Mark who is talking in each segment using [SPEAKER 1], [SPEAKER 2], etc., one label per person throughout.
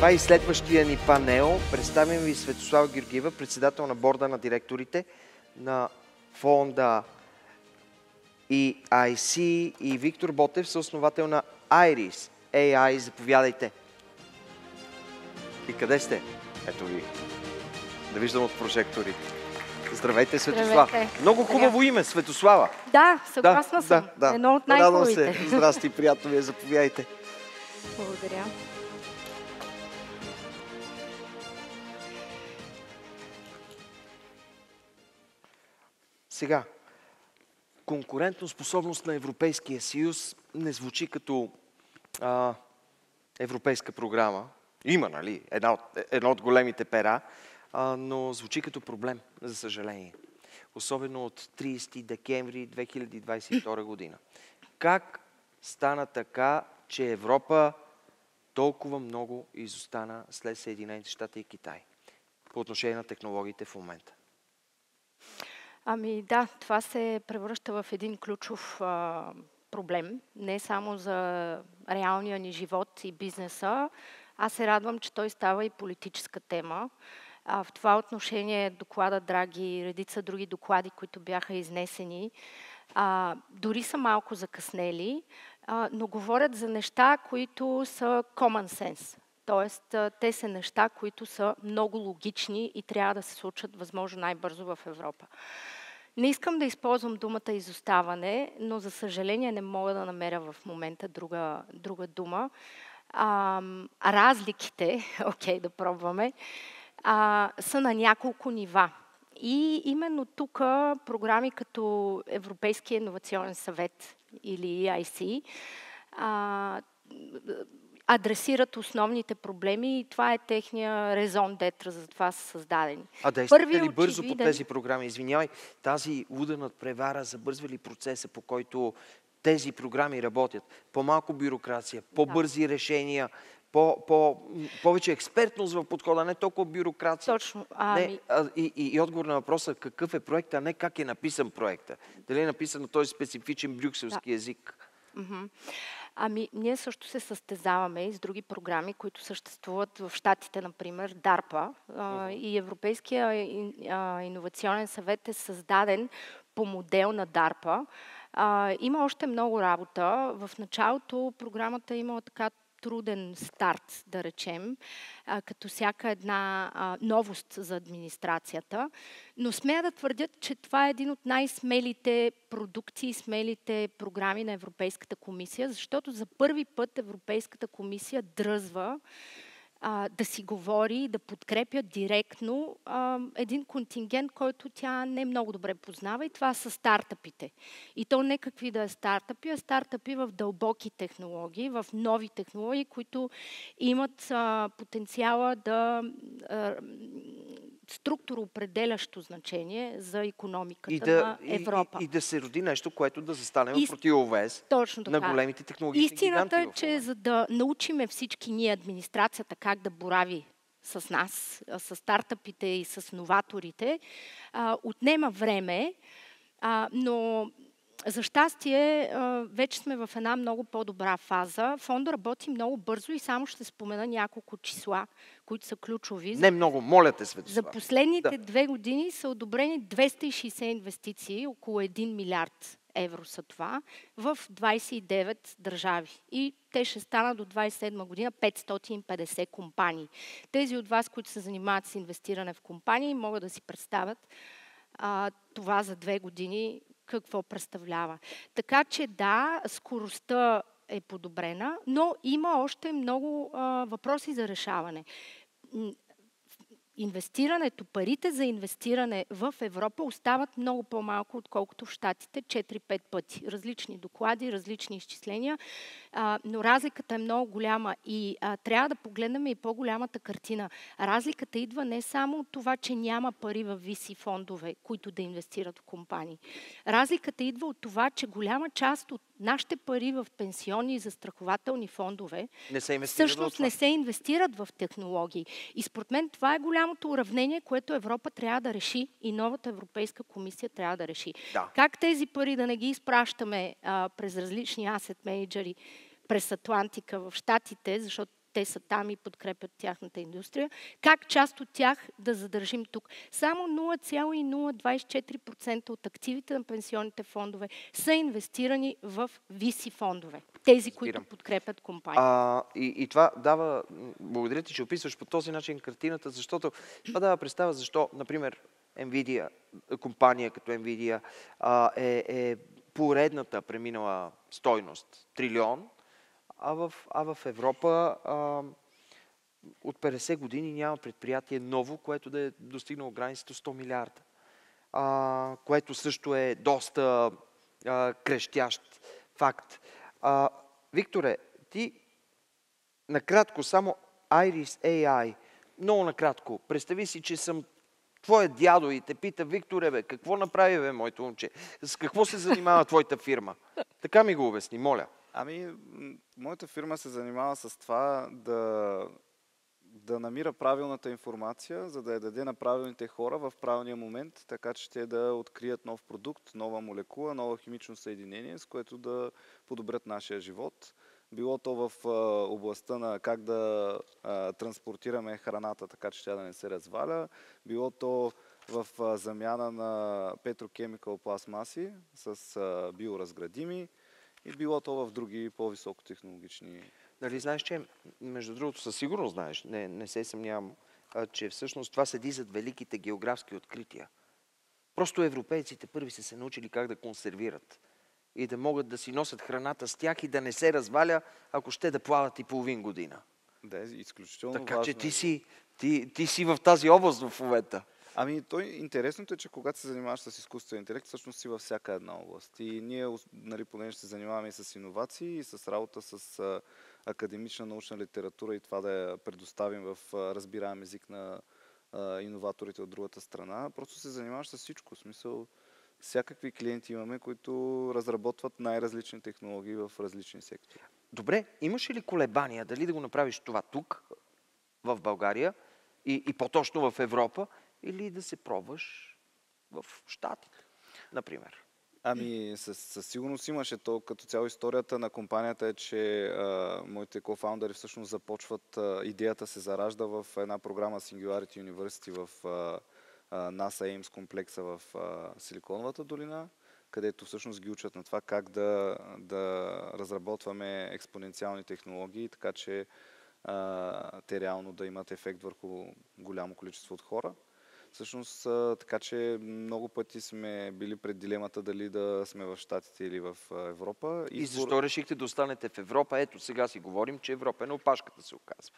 [SPEAKER 1] Това е следващия ни панел. Представям ви Светослава Георгиева, председател на борда на директорите на фонда EIC, и Виктор Ботев, съосновател на Iris AI. Заповядайте. И къде сте? Ето ви. Да виждам от прожекторите. Здравейте, Светослава.
[SPEAKER 2] Здравейте.
[SPEAKER 1] Много хубаво име, Светослава.
[SPEAKER 2] Да, съгласна съм.
[SPEAKER 1] Да.
[SPEAKER 2] Едно от най-хубавите.
[SPEAKER 1] Радвам се. Здрасти, приятно ви е. Заповядайте.
[SPEAKER 2] Благодаря.
[SPEAKER 1] Сега, конкурентоспособност на Европейския съюз не звучи като европейска програма. Има, нали? Едно от големите пера, но звучи като проблем, за съжаление. Особено от 30 декември 2022 година. Как стана така, че Европа толкова много изостана след Съединените щати и Китай по отношение на технологиите в момента?
[SPEAKER 2] Ами да, това се превръща в един ключов проблем. Не само за реалния ни живот и бизнеса. Аз се радвам, че той става и политическа тема. В това отношение доклада Драги и редица други доклади, които бяха изнесени, дори са малко закъснели, но говорят за неща, които са common sense. Тоест, те са неща, които са много логични и трябва да се случат възможно най-бързо в Европа. Не искам да използвам думата изоставане, но за съжаление не мога да намеря в момента друга дума. Разликите, окей, да пробваме, са на няколко нива. И именно тук програми като Европейския иновационен съвет или EIC адресират основните проблеми и това е техния резон детра, за това са създадени.
[SPEAKER 1] Действате ли бързо по тези програми? Извинявай, тази луда надпревара забързва ли процеса, по който тези програми работят? По-малко бюрокрация, по-бързи решения, повече експертност в подхода, не толкова бюрокрация.
[SPEAKER 2] Точно.
[SPEAKER 1] И отговор на въпроса какъв е проекта, а не как е написан проекта. Дали е написан на този специфичен брюкселски език?
[SPEAKER 2] Ние също се състезаваме и с други програми, които съществуват в Щатите, например, DARPA. И Европейския иновационен съвет е създаден по модел на DARPA. Има още много работа. В началото програмата е имала така труден старт, да речем, като всяка една новост за администрацията. Но смея да твърдят, че това е един от най-смелите продукти и смелите програми на Европейската комисия, защото за първи път Европейската комисия дръзва да си говори и да подкрепя директно един контингент, който тя не много добре познава, и това са стартъпите. И то не какви да е стартъпи, а стартъпи в дълбоки технологии, в нови технологии, които имат потенциала да структуроопределящо значение за икономиката на Европа.
[SPEAKER 1] И да се роди нещо, което да застане в противовес на големите технологични гиганти.
[SPEAKER 2] Истината е, че за да научиме всички ние, администрацията, как да борави с нас, с стартъпите и с новаторите, отнема време, но за щастие вече сме в една много по-добра фаза. Фондът работи много бързо и само ще спомена няколко числа, които са ключови.
[SPEAKER 1] Не много, моля те, Светослав.
[SPEAKER 2] За последните 2 години са одобрени 260 инвестиции, около 1 милиард евро са това, в 29 държави. И те ще станат до 27 година 550 компании. Тези от вас, които се занимават с инвестиране в компании, могат да си представят това за 2 години какво представлява. Така че да, скоростта е подобрена, но има още много въпроси за решаване. Инвестирането, парите за инвестиране в Европа остават много по-малко, отколкото в Щатите, 4-5 пъти. Различни доклади, различни изчисления, но разликата е много голяма и трябва да погледнем и по-голямата картина. Разликата идва не само от това, че няма пари в VC фондове, които да инвестират в компании. Разликата идва от това, че голяма част от нашите пари в пенсионни и застрахователни фондове всъщност не се инвестират в технологии. И според мен това е голямото уравнение, което Европа трябва да реши и новата Европейска комисия трябва да реши.
[SPEAKER 1] Да.
[SPEAKER 2] Как тези пари да не ги изпращаме през различни асет менеджери през Атлантика в Щатите, защото те са там и подкрепят тяхната индустрия, как част от тях да задържим тук. Само 0,024% от активите на пенсионните фондове са инвестирани в VC фондове. Тези, които подкрепят компании.
[SPEAKER 1] И това дава, благодаря ти, че описваш по този начин картината, защото това дава представа защо, например, Nvidia, компания като Nvidia е поредната преминала стойност трилион, а в Европа от 50 години няма предприятие ново, което да е достигнало границата 100 милиарда. Което също е доста крещящ факт. Викторе, ти накратко, само Iris AI, много накратко, представи си, че съм твоя дядо и те пита: Викторе, бе, какво направи, бе, моето момче? С какво се занимава твоята фирма? Така ми го обясни, моля.
[SPEAKER 3] Моята фирма се занимава с това да намира правилната информация, за да я даде на правилните хора в правилния момент, така че те да открият нов продукт, нова молекула, ново химично съединение, с което да подобрят нашия живот. Било то в областта на как да транспортираме храната, така че тя да не се разваля, било то в замяна на петрокемикал пластмаси с биоразградими и било то в други по-високотехнологични.
[SPEAKER 1] Дали знаеш, че, между другото, със сигурност знаеш, не се съмнявам, че всъщност това седи зад великите географски открития. Просто европейците първи са се научили как да консервират и да могат да си носят храната с тях и да не се разваля, ако ще да плават и половин година.
[SPEAKER 3] Да, е изключително
[SPEAKER 1] така
[SPEAKER 3] важно.
[SPEAKER 1] Че ти си в тази област в момента.
[SPEAKER 3] Интересното е, че когато се занимаваш с изкуствен интелект, всъщност си във всяка една област. И ние, понеже се занимаваме и с иновации, и с работа с академична научна литература и това да я предоставим в разбираем език на иноваторите от другата страна, просто се занимаваш с всичко. В смисъл, всякакви клиенти имаме, които разработват най-различни технологии в различни сектори.
[SPEAKER 1] Добре, имаш ли колебания дали да го направиш това тук, в България и по-точно в Европа, или да се пробваш в Щатите, например?
[SPEAKER 3] Със сигурност имаше то. Като цяло историята на компанията е, че моите кофаундъри всъщност започват, идеята се заражда в една програма Singularity University в NASA Ames комплекса в Силиконовата долина, където всъщност ги учат на това как да разработваме експоненциални технологии, така че те реално да имат ефект върху голямо количество от хора. Всъщност, така че много пъти сме били пред дилемата дали да сме в Щатите или в Европа.
[SPEAKER 1] И защо решихте да останете в Европа? Ето, сега си говорим, че Европа е на опашката, се оказва.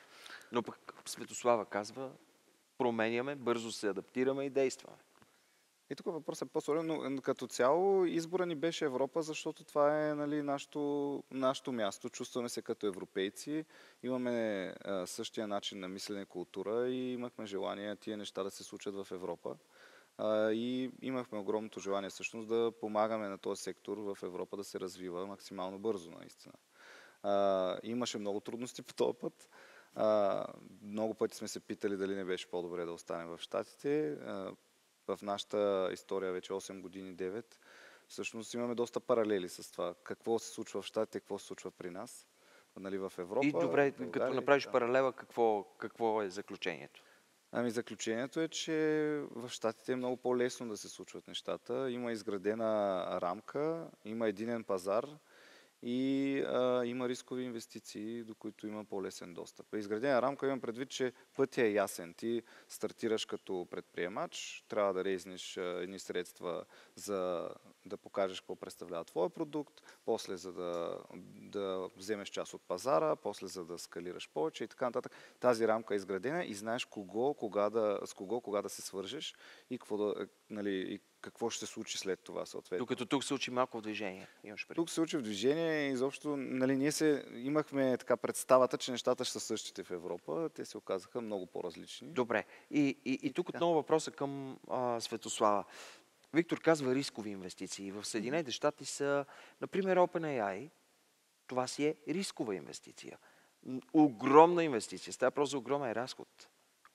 [SPEAKER 1] Но пък Светослава казва: променяме, бързо се адаптираме и действаме.
[SPEAKER 3] И тук въпросът е по-сложен, но като цяло избора ни беше Европа, защото това е нашето място. Чувстваме се като европейци, имаме същия начин на мислене, култура и имахме желание тия неща да се случат в Европа. И имахме огромното желание всъщност да помагаме на този сектор в Европа да се развива максимално бързо, наистина. Имаше много трудности по този път. Много пъти сме се питали дали не беше по-добре да останем в Щатите. В нашата история вече 8 години, 9, всъщност имаме доста паралели с това. Какво се случва в Щатите, какво се случва при нас, нали, в Европа.
[SPEAKER 1] И добре,
[SPEAKER 3] България,
[SPEAKER 1] като направиш паралела, какво е заключението?
[SPEAKER 3] Заключението е, че в Щатите е много по-лесно да се случват нещата. Има изградена рамка, има единен пазар и има рискови инвестиции, до които има по-лесен достъп. При изградена рамка имам предвид, че пътя е ясен. Ти стартираш като предприемач, трябва да рейзнеш едни средства, за да покажеш какво представлява твоя продукт, после за да вземеш част от пазара, после за да скалираш повече и така нататък. Тази рамка е изградена и знаеш с кого, кога да се свържеш и какво ще се случи след това съответно.
[SPEAKER 1] Докато тук се учи малко в движение.
[SPEAKER 3] Тук се учи в движение и изобщо ние имахме така представата, че нещата ще са същите в Европа. Те се оказаха много по-различни.
[SPEAKER 1] Добре. И тук отново въпроса към Светослава. Виктор казва рискови инвестиции. В Съединените щати са, например, OpenAI. Това си е рискова инвестиция. Огромна инвестиция. Става просто за огромен разход.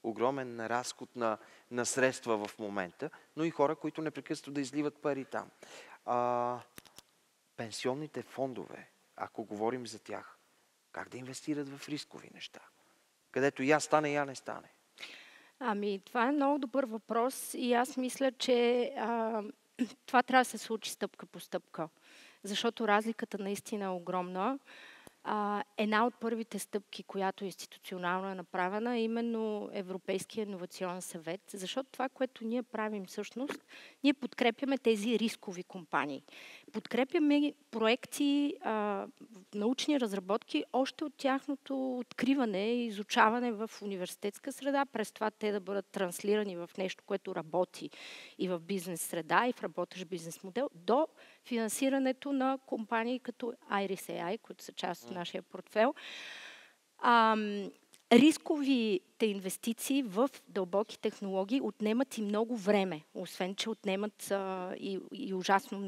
[SPEAKER 1] Огромен разход на средства в момента, но и хора, които непрекъснато да изливат пари там. Пенсионните фондове, ако говорим за тях, Как да инвестират в рискови неща? Където я стане, я не стане.
[SPEAKER 2] Това е много добър въпрос и аз мисля, че това трябва да се случи стъпка по стъпка, защото разликата наистина е огромна. Една от първите стъпки, която институционално е направена, е именно Европейския инновационен съвет, защото това, което ние правим всъщност, ние подкрепяме тези рискови компании. Подкрепяме проекти, научни разработки, още от тяхното откриване и изучаване в университетска среда, през това те да бъдат транслирани в нещо, което работи и в бизнес среда, и в работещ бизнес модел, до финансирането на компании като Iris.ai, които са част от нашия портфел. Рисковите инвестиции в дълбоки технологии отнемат и много време, освен че отнемат и ужасно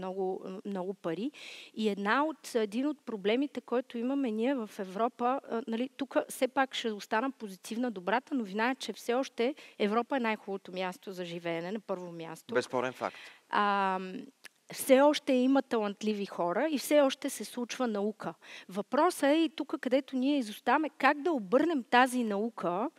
[SPEAKER 2] много пари. И един от проблемите, който имаме ние в Европа, тук все пак ще остана позитивна, добрата новина е, че все още Европа е най-хубавото място за живеене, на първо място.
[SPEAKER 1] Безспорен факт.
[SPEAKER 2] Все още има талантливи хора и все още се случва наука. Въпросът е и тук, където ние изоставаме, как да обърнем тази наука,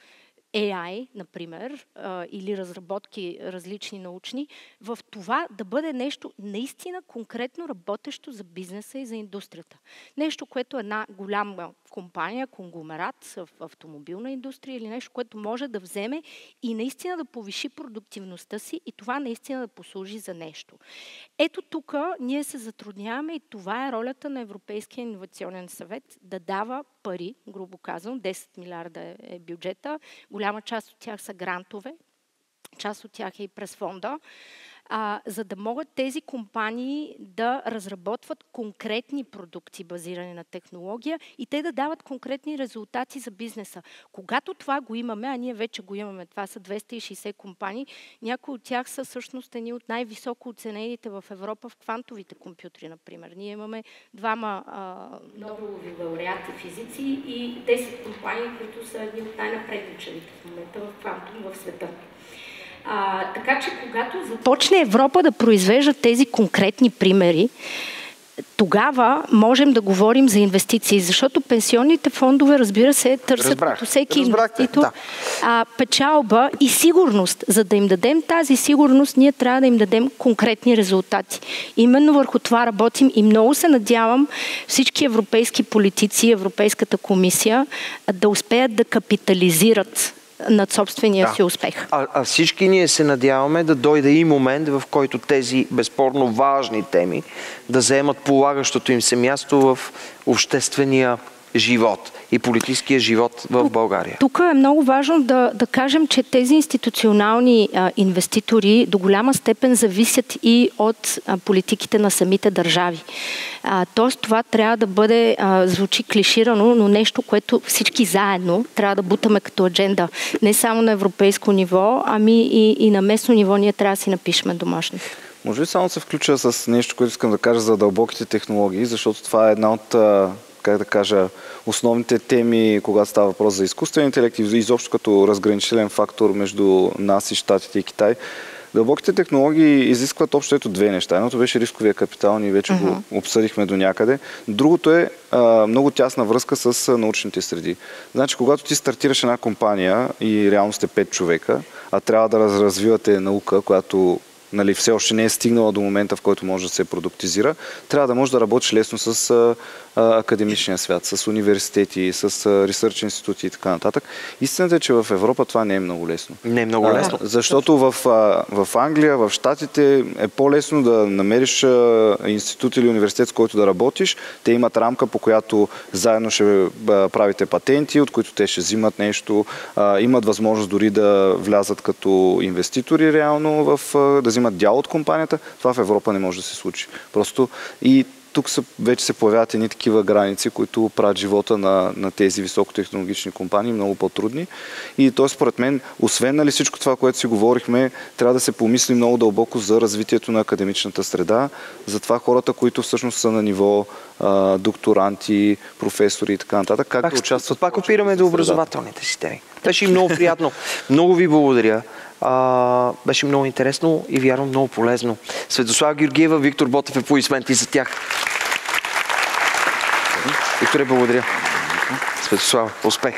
[SPEAKER 2] AI, например, или разработки различни научни, в това да бъде нещо наистина конкретно работещо за бизнеса и за индустрията. Нещо, което една голяма компания, конгломерат в автомобилна индустрия или нещо, което може да вземе и наистина да повиши продуктивността си и това наистина да послужи за нещо. Ето тук ние се затрудняваме и това е ролята на Европейския инновационен съвет да дава пари, грубо казвам, 10 милиарда е бюджета, голяма част от тях са грантове, част от тях е и през фонда, за да могат тези компании да разработват конкретни продукти, базирани на технология и те да дават конкретни резултати за бизнеса. Когато това го имаме, а ние вече го имаме, това са 260 компании, някои от тях са всъщност едни от най-високо оценените в Европа в квантовите компютри, например. Ние имаме двама Нобелови лауреати физици и 10 компании, които са едни от най-напредничавите в момента в квантум в света. Така че когато започне Европа да произвежда тези конкретни примери, тогава можем да говорим за инвестиции, защото пенсионните фондове, разбира се, търсят като всеки инвеститор печалба и сигурност. За да им дадем тази сигурност, ние трябва да им дадем конкретни резултати. Именно върху това работим и много се надявам всички европейски политици, Европейската комисия да успеят да капитализират над собствения си успех.
[SPEAKER 1] А всички ние се надяваме да дойде и момент, в който тези безспорно важни теми да заемат полагащото им се място в обществения живот и политическия живот в България.
[SPEAKER 2] Тук е много важно да кажем, че тези институционални инвеститори до голяма степен зависят и от политиките на самите държави. Тоест това трябва да бъде, звучи клиширано, но нещо, което всички заедно трябва да бутаме като адженда. Не само на европейско ниво, ами и на местно ниво ние трябва да си напишем домашно.
[SPEAKER 3] Може ли само се включа с нещо, което искам да кажа за дълбоките технологии, защото това е една от основните теми, когато става въпрос за изкуствен интелект и изобщо като разграничителен фактор между нас и Щатите и Китай. Дълбоките технологии изискват общо ето две неща. Едното беше рисковия капитал, ние вече го обсъдихме до някъде. Другото е много тясна връзка с научните среди. Значи, когато ти стартираш една компания и реално сте 5 човека, а трябва да развивате наука, която все още не е стигнала до момента, в който може да се продуктизира, трябва да можеш да работиш лесно с академичния свят, с университети, с ресърч институти и така нататък. Истината е, че в Европа това не е много лесно.
[SPEAKER 1] Не е много лесно.
[SPEAKER 3] Защото в Англия, в Щатите е по-лесно да намериш институт или университет, с който да работиш. Те имат рамка, по която заедно ще правите патенти, от които те ще взимат нещо. Имат възможност дори да влязат като инвеститори реално, да взимат дял от компанията. Това в Европа не може да се случи. Просто и тук вече се появяват едни такива граници, които правят живота на тези високотехнологични компании много по-трудни. И т.е. според мен, освен всичко това, което си говорихме, трябва да се помисли много дълбоко за развитието на академичната среда, за това хората, които всъщност са на ниво докторанти, професори и така нататък, как да участват.
[SPEAKER 1] Пак опираме до образователните системи. Беше много приятно. Много ви благодаря. Беше много интересно и вярвам много полезно. Светослава Георгиева, Виктор Ботев, аплодисменти за тях. Викторе, благодаря. Светослава, успех!